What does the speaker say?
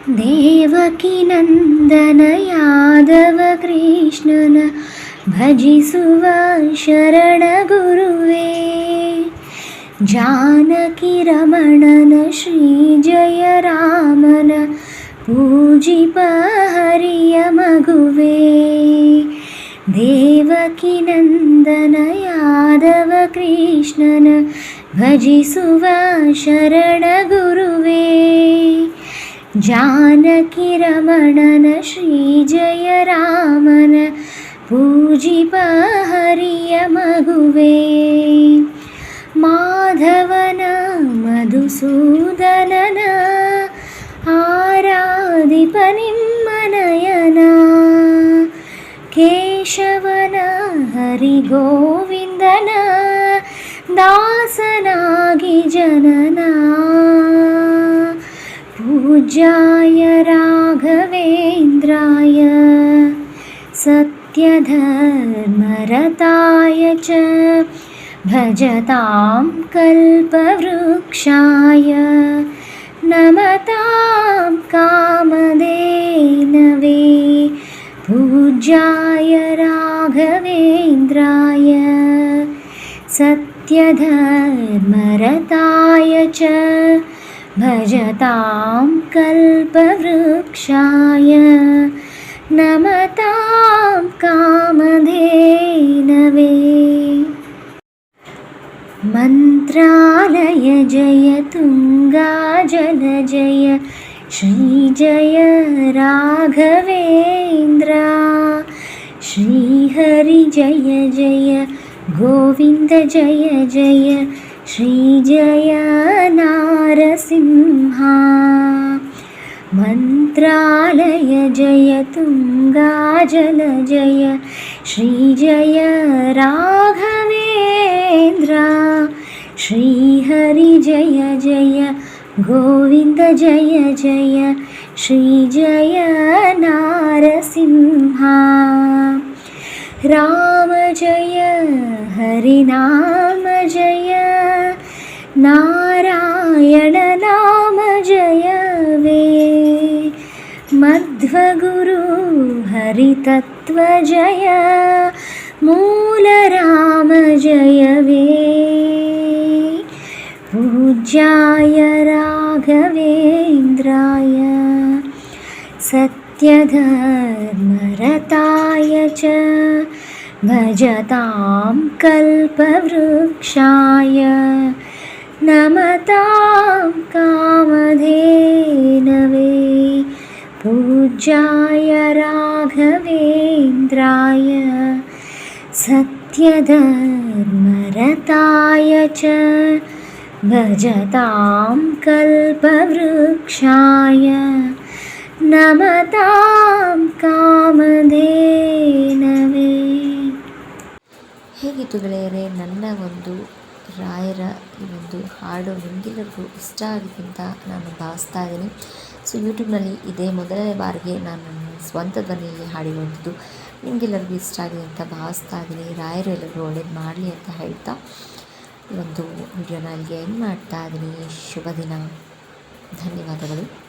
ದೇವಕಿ ನಂದನ ಯಾದವ ಕೃಷ್ಣನ ಭಜಿಸುವ ಶರಣ ಗುರುವೇ. ಜಾನಕಿ ರಮಣನ ಶ್ರೀ ಜಯ ರಾಮನ ಪೂಜಿಪ ಹರಿಯ ಮಗುವೇ. ದೇವಕಿ ನಂದನ ಯಾದವ ಕೃಷ್ಣನ ಭಜಿಸುವ ಶರಣ ಗುರುವೇ. ಜಾನಕಿ ರಮಣನ ಶ್ರೀ ಜಯ ರಾಮನ ಪೂಜಿಪ ಹರಿಯ ಮಗುವೇ. ಮಾಧವನ ಮಧುಸೂದನನ ಆರಾಧಿಪ ನಿಮ್ಮ ನಯನ. ಕೇಶವನ ಹರಿಗೋವಿಂದನ ದಾಸನಾಗಿ ಜನನ. ಪೂಜ್ಯಾಯ ರಾಘವೇಂದ್ರಾಯ ಸತ್ಯಧರ್ಮರತಾಯ ಚ ಭಜತಾಂ ಕಲ್ಪವೃಕ್ಷಾಯ ನಮತಾಂ ಕಾಮಧೇನವೇ. ಪೂಜ್ಯಾಯ ರಾಘವೇಂದ್ರಾಯ ಸತ್ಯಧರ್ಮರತಾಯ ಚ ಭಜತಾಂ ಕಲ್ಪವೃಕ್ಷಾಯ ನಮತಾಂ ಕಾಮಧೇನವೇ. ಮಂತ್ರಾಲಯ ಜಯ ತುಂಗಾ ಜಲ ಜಯ ಶ್ರೀ ಜಯ ರಾಘವೇಂದ್ರ. ಶ್ರೀಹರಿ ಜಯ ಜಯ ಗೋವಿಂದ ಜಯ ಜಯ ಶ್ರೀ ಜಯ ನಾರಸಿಂಹ. ಮಂತ್ರಾಲಯ ಜಯ ತುಂಗಾ ಜಲ ಜಯ ಶ್ರೀ ಜಯ ರಾಘವೇಂದ್ರ. ಶ್ರೀಹರಿ ಜಯ ಜಯ ಗೋವಿಂದ ಜಯ ಜಯ ಶ್ರೀ ಜಯ ನಾರಸಿಂಹ. ರಾಮ ಜಯ ಹರಿನಾಮ ಜಯ ನಾರಾಯಣ ನಾಮ ಜಯವೇ. ಮಧ್ವಗುರು ಹರಿತತ್ವ ಜಯ ಮೂಲ ರಾಮ ಜಯವೇ. ಪೂಜ್ಯಾಯ ರಾಘವೇಂದ್ರಾಯ ಸತ್ಯಧರ್ಮರತಾಯ ಚ ಭಜತಾಂ ಕಲ್ಪವೃಕ್ಷಾಯ ನಮತಾಂ ಕಾಮಧೇನವೇ. ಪೂಜ್ಯಾಯ ರಾಘವೇಂದ್ರಾಯ ಸತ್ಯಧರ್ಮರತಾಯ ಚ ಭಜತಾಂ ಕಲ್ಪವೃಕ್ಷಾಯ ನಮತಾಂ ಕಾಮಧೇನವೇ. ಹೇಗಿತ್ತು ಗೆಳೆಯರೇ ನನ್ನ ಒಂದು ರಾಯರ ಈ ಒಂದು ಹಾಡು ನಿಮಗೆಲ್ಲರಿಗೂ ಇಷ್ಟ ಆಗಿದೆ ಅಂತ ನಾನು ಭಾವಿಸ್ತಾ ಇದ್ದೀನಿ. ಸೊ ಯೂಟ್ಯೂಬ್ನಲ್ಲಿ ಇದೇ ಮೊದಲನೇ ಬಾರಿಗೆ ನಾನು ನನ್ನ ಸ್ವಂತ ಧ್ವನಿಯಲ್ಲಿ ಹಾಡಿರುವಂಥದ್ದು. ನಿಮಗೆಲ್ಲರಿಗೂ ಇಷ್ಟ ಆಗಿದೆ ಅಂತ ಭಾವಿಸ್ತಾ ಇದ್ದೀನಿ. ರಾಯರು ಎಲ್ಲರಿಗೂ ಒಳ್ಳೇದು ಮಾಡಲಿ ಅಂತ ಹೇಳ್ತಾ ಈ ಒಂದು ವಿಡಿಯೋನ ಅಲ್ಲಿಗೆ ಎಂಡ್ ಮಾಡ್ತಾ ಇದ್ದೀನಿ. ಶುಭ ದಿನ. ಧನ್ಯವಾದಗಳು.